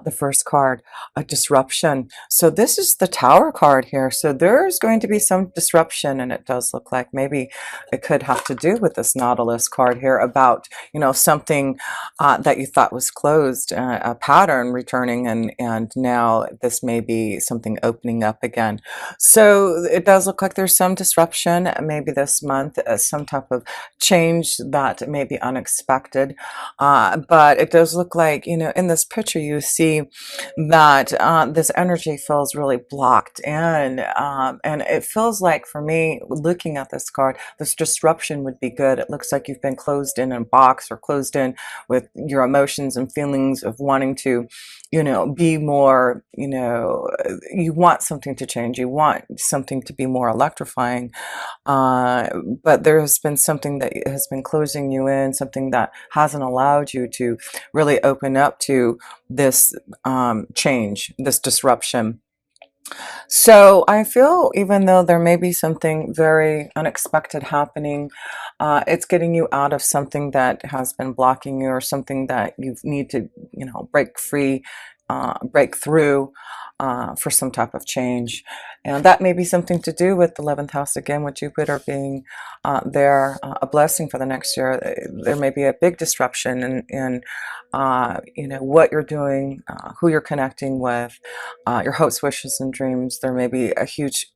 the first card, a disruption. So this is the Tower card here. So there's going to be some disruption, and it does look like maybe it could have to do with this Nautilus card here about, something that you thought was closed, a pattern returning, and now this may be something opening up again. So it does look like there's some disruption maybe this month, some type of change that may be unexpected. But it does look like, in this picture, you see that this energy feels really blocked in. And it feels like, for me, looking at this card, this disruption would be good. It looks like you've been closed in a box or closed in with your emotions and feelings of wanting to, be more, you want something to change. You want something to be more electrifying. But there has been something that has been closing you in, something that hasn't allowed you to really open up to this change, this disruption. So I feel, even though there may be something very unexpected happening, it's getting you out of something that has been blocking you, or something that you need to, break free, break through, for some type of change. And that may be something to do with the 11th house again, with Jupiter being there, a blessing for the next year. There may be a big disruption in what you're doing, who you're connecting with, your hopes, wishes, and dreams. There may be a huge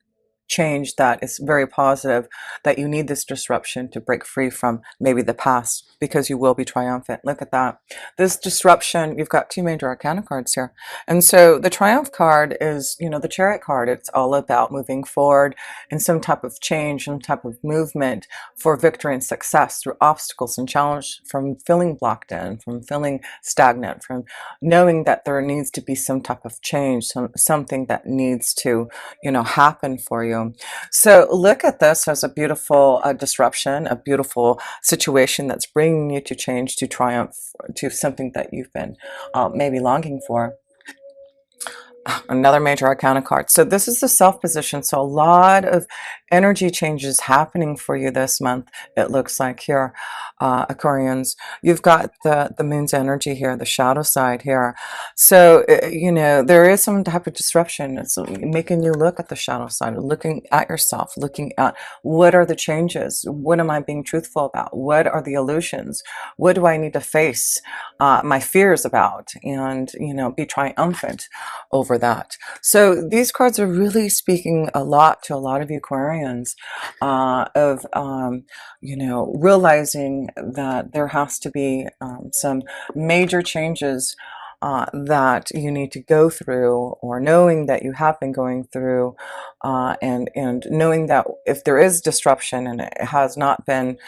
change that is very positive, that you need this disruption to break free from maybe the past, because you will be triumphant. Look at that. This disruption, you've got two major arcana cards here. And so the Triumph card is, the Chariot card. It's all about moving forward in some type of change, some type of movement for victory and success through obstacles and challenge, from feeling blocked in, from feeling stagnant, from knowing that there needs to be some type of change, something that needs to, happen for you. So look at this as a beautiful disruption, a beautiful situation that's bringing you to change, to triumph, to something that you've been maybe longing for. Another major arcana card. So this is the self position. So a lot of energy changes happening for you this month, it looks like here, Aquarians. You've got the moon's energy here, the shadow side here. So, there is some type of disruption. It's making you look at the shadow side, looking at yourself, looking at what are the changes? What am I being truthful about? What are the illusions? What do I need to face my fears about, and, be triumphant over that. So these cards are really speaking a lot to a lot of Aquarians, of realizing that there has to be some major changes that you need to go through, or knowing that you have been going through, and knowing that if there is disruption, and it has not been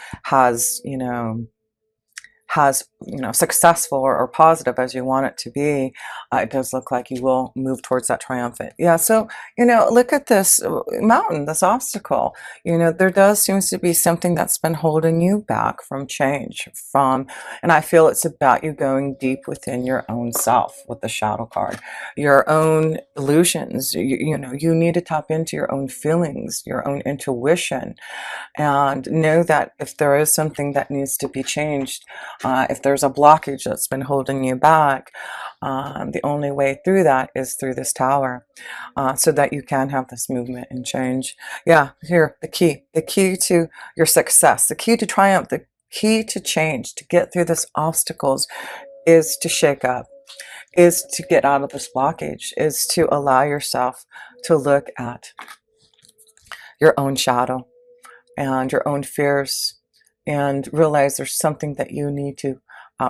successful or positive as you want it to be, it does look like you will move towards that triumphant. Yeah, so, look at this mountain, this obstacle. There does seems to be something that's been holding you back from change, and I feel it's about you going deep within your own self with the shadow card, your own illusions. You need to tap into your own feelings, your own intuition, and know that if there is something that needs to be changed, if there's a blockage that's been holding you back, the only way through that is through this Tower, so that you can have this movement and change. Yeah, here, the key to your success, the key to triumph, the key to change, to get through this obstacles, is to shake up, is to get out of this blockage, is to allow yourself to look at your own shadow and your own fears, and realize there's something that you need to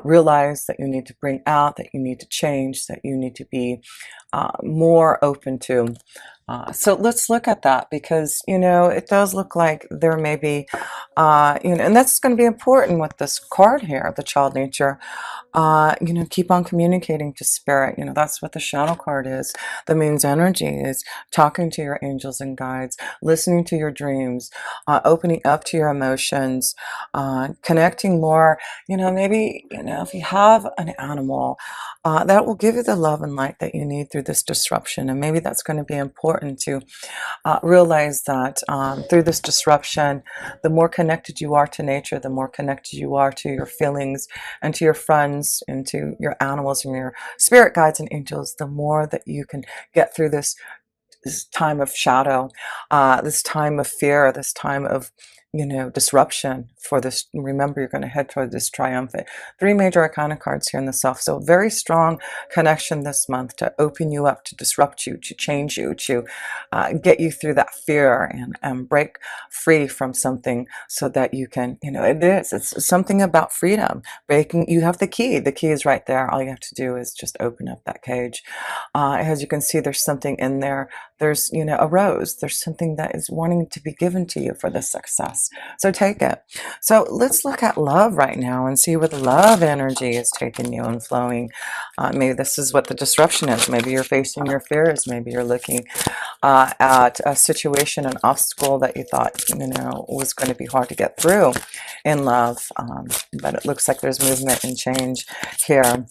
realize, that you need to bring out, that you need to change, that you need to be more open to. So let's look at that, because, it does look like there may be, and that's going to be important with this card here, the child nature. Keep on communicating to spirit. That's what the shadow card is. The moon's energy is talking to your angels and guides, listening to your dreams, opening up to your emotions, connecting more. Maybe, if you have an animal, that will give you the love and light that you need through this disruption. And maybe that's going to be important to realize that through this disruption, the more connected you are to nature, the more connected you are to your feelings and to your friends and to your animals and your spirit guides and angels, the more that you can get through this time of shadow, this time of fear, this time of, disruption for this. Remember, you're going to head toward this triumphant. Three major arcana cards here in the self. So very strong connection this month to open you up, to disrupt you, to change you, to get you through that fear and break free from something so that you can, it's something about freedom. Breaking, you have the key. The key is right there. All you have to do is just open up that cage. As you can see, there's something in there. There's, a rose. There's something that is wanting to be given to you for this success. So take it. So let's look at love right now and see where the love energy is taking you and flowing. Maybe this is what the disruption is. Maybe you're facing your fears. Maybe you're looking at a situation, an obstacle that you thought, was going to be hard to get through in love. But it looks like there's movement and change here,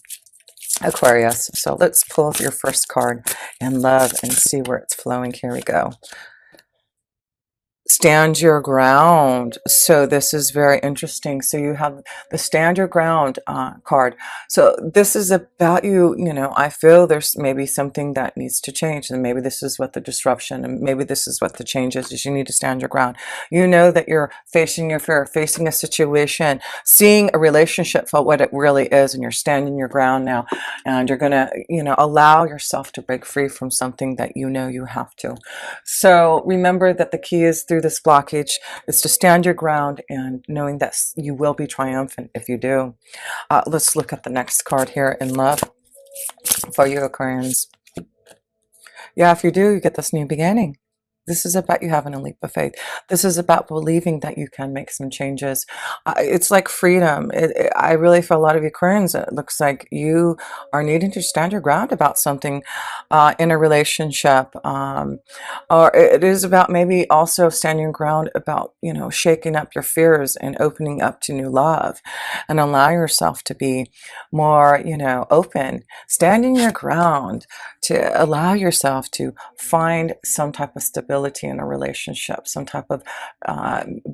Aquarius. So let's pull your first card in love and see where it's flowing. Here we go. Stand your ground. So this is very interesting. So you have the stand your ground card. So this is about you, I feel there's maybe something that needs to change, and maybe this is what the disruption, and maybe this is what the change is you need to stand your ground. You know that you're facing your fear, facing a situation, seeing a relationship for what it really is, and you're standing your ground now, and you're gonna, allow yourself to break free from something that you have to. So remember that the key is through this blockage is to stand your ground and knowing that you will be triumphant if you do. Let's look at the next card here in love for you, Aquarians. Yeah, if you do, you get this new beginning. This is about you having a leap of faith. This is about believing that you can make some changes. It's like freedom. I really, for a lot of Aquarians, it looks like you are needing to stand your ground about something in a relationship. Or it is about maybe also standing your ground about, shaking up your fears and opening up to new love and allow yourself to be more, open. Standing your ground to allow yourself to find some type of stability in a relationship, some type of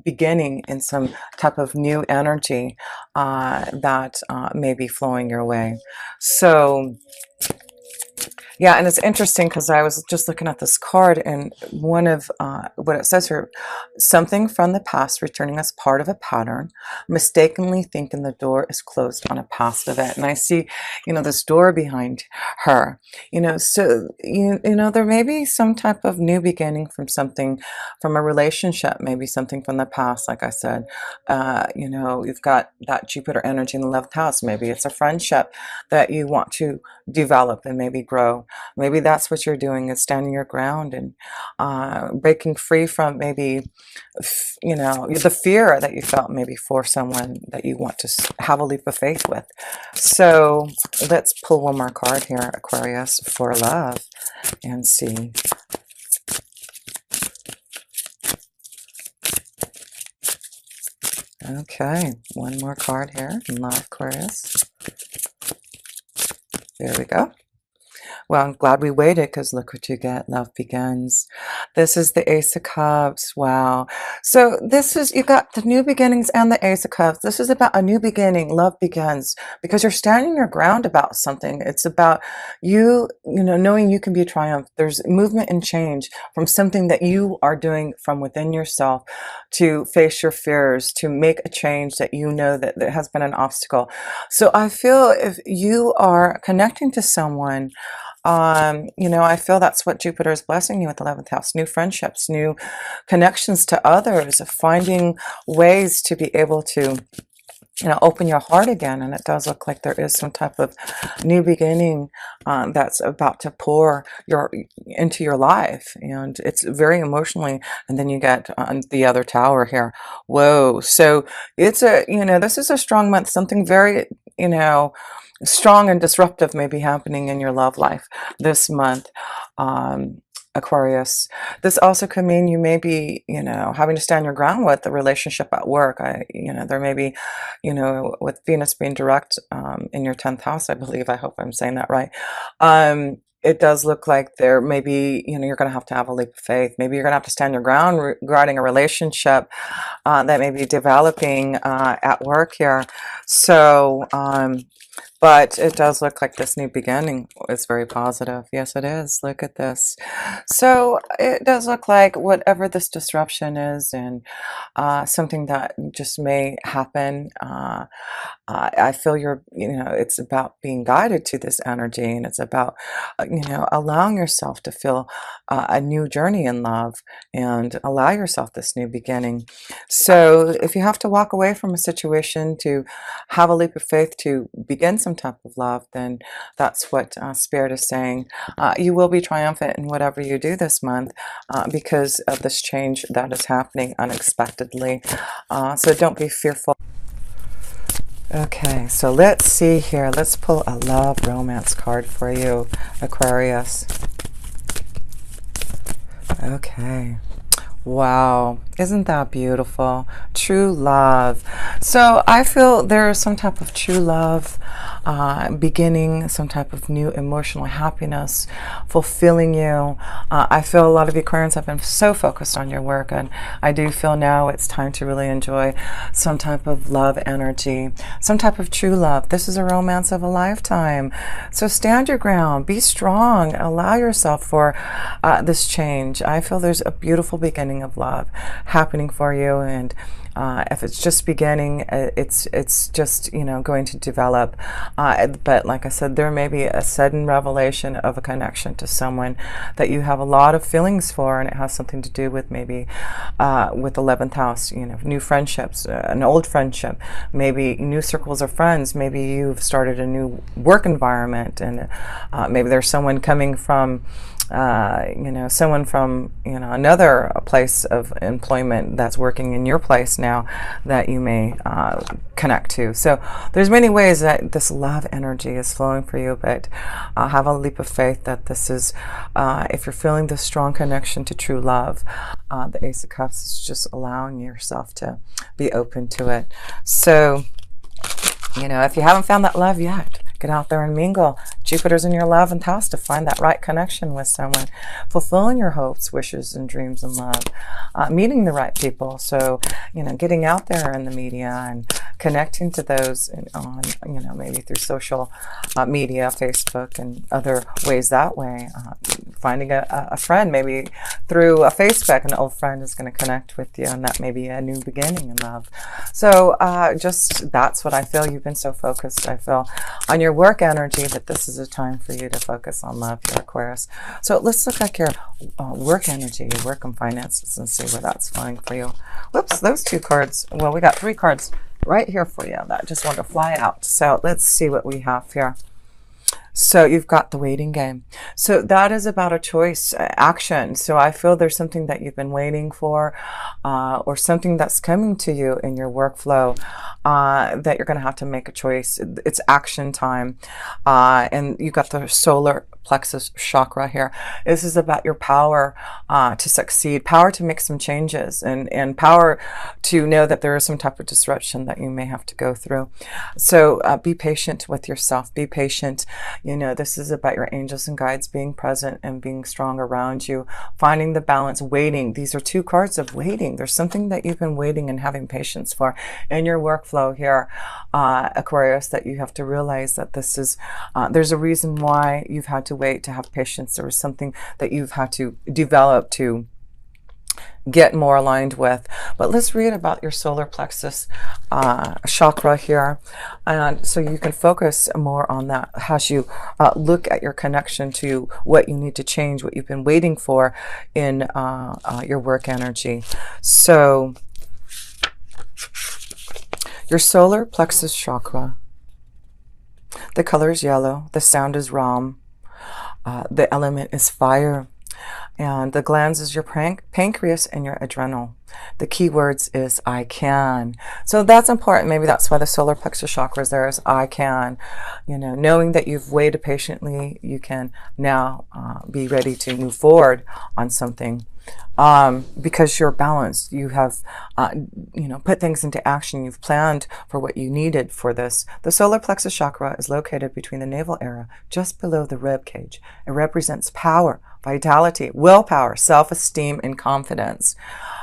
beginning in some type of new energy that may be flowing your way. So yeah, and it's interesting because I was just looking at this card, and one of what it says here, something from the past returning as part of a pattern, mistakenly thinking the door is closed on a past event. And I see, this door behind her, so, there may be some type of new beginning from something, from a relationship, maybe something from the past. Like I said, you've got that Jupiter energy in the 11th house. Maybe it's a friendship that you want to develop and maybe grow. Maybe that's what you're doing, is standing your ground and breaking free from maybe, the fear that you felt maybe for someone that you want to have a leap of faith with. So let's pull one more card here, Aquarius, for love and see. Okay, one more card here in love, Aquarius. There we go. Well, I'm glad we waited, because look what you get. Love begins. This is the Ace of Cups. Wow. So this is, you got the new beginnings and the Ace of Cups. This is about a new beginning. Love begins because you're standing your ground about something. It's about you, knowing you can be triumphed. There's movement and change from something that you are doing from within yourself to face your fears, to make a change that that there has been an obstacle. So I feel if you are connecting to someone, I feel that's what Jupiter is blessing you with, 11th house, new friendships, new connections to others, finding ways to be able to, open your heart again. And it does look like there is some type of new beginning that's about to pour into your life. And it's very emotionally. And then you get the other tower here. Whoa. So it's this is a strong month, something very, strong and disruptive may be happening in your love life this month. Aquarius. This also could mean you may be, you know, having to stand your ground with the relationship at work. You know, there may be, you know, with Venus being direct in your 10th house, I believe. I hope I'm saying that right. It does look like there may be, you know, you're going to have a leap of faith. Maybe you're going to have to stand your ground regarding a relationship that may be developing at work here. So, but it does look like this new beginning is very positive. Yes, it is. Look at this. So it does look like whatever this disruption is, and something that just may happen. I feel you know, it's about being guided to this energy, and it's about, you know, allowing yourself to feel a new journey in love and allow yourself this new beginning. So if you have to walk away from a situation to have a leap of faith to begin some type of love, then that's what Spirit is saying. You will be triumphant in whatever you do this month because of this change that is happening unexpectedly. So don't be fearful. Okay, so let's see here. Let's pull a love romance card for you, Aquarius. Okay. Wow, isn't that beautiful? True love. So I feel there is some type of true love beginning, some type of new emotional happiness fulfilling you. I feel a lot of Aquarians have been so focused on your work, and I do feel now it's time to really enjoy some type of love energy, some type of true love. This is a romance of a lifetime. So stand your ground, be strong, allow yourself for this change. I feel there's a beautiful beginning of love happening for you, and if it's just beginning, it's just, you know, going to develop, but like I said, there may be a sudden revelation of a connection to someone that you have a lot of feelings for, and it has something to do with maybe with 11th house, you know, new friendships, an old friendship, maybe new circles of friends, maybe you've started a new work environment, and maybe there's someone coming from you know, someone from, you know, another place of employment that's working in your place now that you may connect to. So there's many ways that this love energy is flowing for you, but have a leap of faith that this is, if you're feeling this strong connection to true love, the Ace of Cups is just allowing yourself to be open to it. So, you know, if you haven't found that love yet, get out there and mingle. Jupiter's in your 11th house to find that right connection with someone, fulfilling your hopes, wishes, and dreams in love, meeting the right people. So, you know, getting out there in the media and connecting to those on, you know, maybe through social media, Facebook, and other ways that way. Finding a friend, maybe through a Facebook, an old friend is going to connect with you, and that may be a new beginning in love. So just that's what I feel. You've been so focused, I feel, on your work energy, that this is a time for you to focus on love, your Aquarius. So let's look at your work energy, your work and finances, and see where that's flowing for you. Whoops, those two cards. Well, we got 3 cards right here for you that just want to fly out. So let's see what we have here. So you've got the waiting game. So that is about a choice, action. So I feel there's something that you've been waiting for, or something that's coming to you in your workflow that you're going to have to make a choice. It's action time. And you got the solar plexus chakra here. This is about your power to succeed, power to make some changes, and power to know that there is some type of disruption that you may have to go through. So be patient with yourself. Be patient. You know, this is about your angels and guides being present and being strong around you, finding the balance, waiting. These are 2 cards of waiting. There's something that you've been waiting and having patience for in your workflow here, Aquarius, that you have to realize that this is, there's a reason why you've had to wait, to have patience. There was something that you've had to develop to get more aligned with. But let's read about your solar plexus chakra here, and so you can focus more on that as you look at your connection to what you need to change, what you've been waiting for in your work energy. So your solar plexus chakra, the color is yellow, the sound is ram, the element is fire. And the glands is your pancreas and your adrenal. The key words is I can. So that's important. Maybe that's why the solar plexus chakra is there, is I can. You know, knowing that you've waited patiently, you can now be ready to move forward on something. Because you're balanced, you have, put things into action. You've planned for what you needed for this. The solar plexus chakra is located between the navel area, just below the rib cage. It represents power, vitality, willpower, self-esteem, and confidence.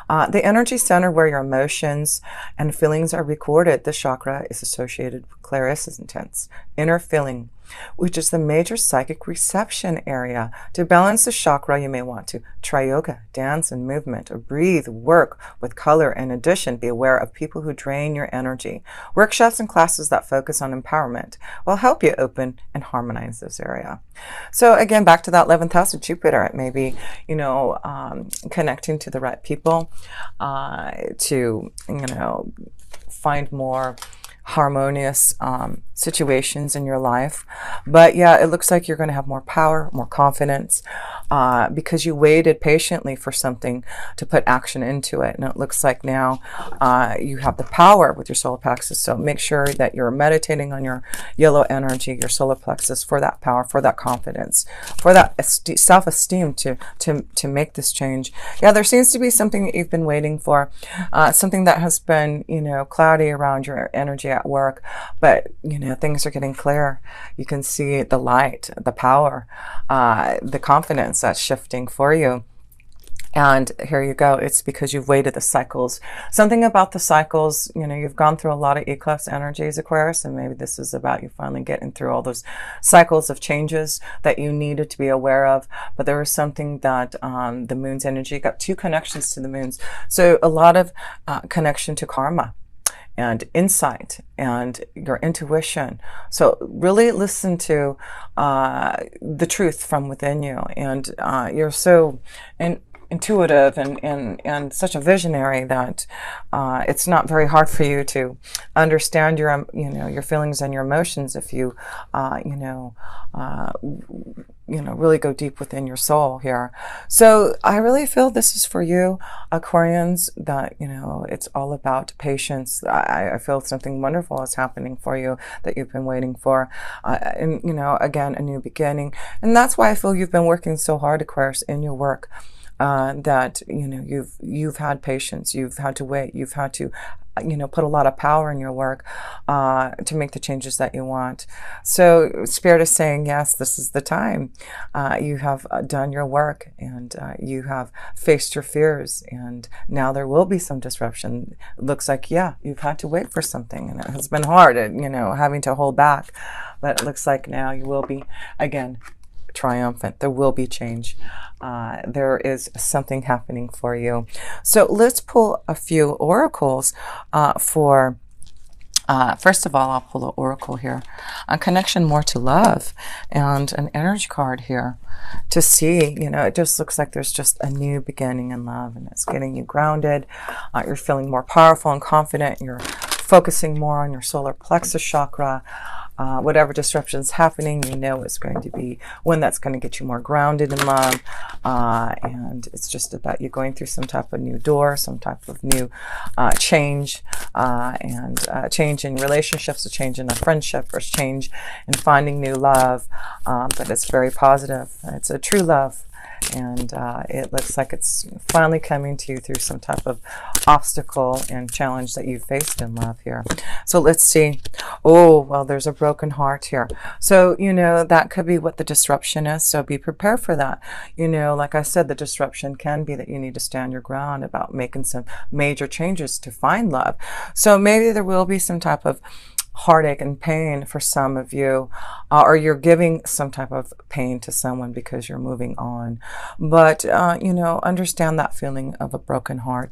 The energy center where your emotions and feelings are recorded. The chakra is associated with clairessence, inner feeling, which is the major psychic reception area. To balance the chakra, you may want to try yoga, dance and movement, or breathe, work with color. In addition, be aware of people who drain your energy. Workshops and classes that focus on empowerment will help you open and harmonize this area. So again, back to that 11th house of Jupiter, it may be, connecting to the right people, to, find more harmonious situations in your life. But yeah, it looks like you're going to have more power, more confidence, because you waited patiently for something to put action into it. And it looks like now you have the power with your solar plexus. So make sure that you're meditating on your yellow energy, your solar plexus, for that power, for that confidence, for that self-esteem to make this change. Yeah, there seems to be something that you've been waiting for, something that has been, cloudy around your energy at work, but things are getting clear. You can see the light, the power, the confidence that's shifting for you. And here you go. It's because you've waited the cycles. Something about the cycles, you've gone through a lot of eclipse energies, Aquarius, and maybe this is about you finally getting through all those cycles of changes that you needed to be aware of. But there was something that the moon's energy, got 2 connections to the moons. So a lot of connection to karma and insight and your intuition. So really listen to the truth from within you. And you're so intuitive and such a visionary that it's not very hard for you to understand your your feelings and your emotions if you really go deep within your soul here. So I really feel this is for you, Aquarians, that it's all about patience. I feel something wonderful is happening for you that you've been waiting for, and again, a new beginning. And that's why I feel you've been working so hard, Aquarius, in your work. That you've had patience, you've had to wait, you've had to put a lot of power in your work to make the changes that you want. So Spirit is saying, yes, this is the time. You have done your work, and you have faced your fears, and now there will be some disruption. It looks like, yeah, you've had to wait for something, and it has been hard, having to hold back, but it looks like now you will be, again, triumphant. There will be change. There is something happening for you. So let's pull a few oracles for first of all, I'll pull an oracle here, a connection more to love, and an energy card here to see, it just looks like there's just a new beginning in love, and it's getting you grounded. You're feeling more powerful and confident. You're focusing more on your solar plexus chakra. Whatever disruption is happening, it's going to be one that's going to get you more grounded in love. And it's just about you going through some type of new door, some type of new change, and change in relationships, a change in a friendship, or change in finding new love. But it's very positive. It's a true love. And it looks like it's finally coming to you through some type of obstacle and challenge that you faced in love here. So let's see. Oh, well, there's a broken heart here. So, that could be what the disruption is. So be prepared for that. Like I said, the disruption can be that you need to stand your ground about making some major changes to find love. So maybe there will be some type of heartache and pain for some of you, or you're giving some type of pain to someone because you're moving on. But, understand that feeling of a broken heart.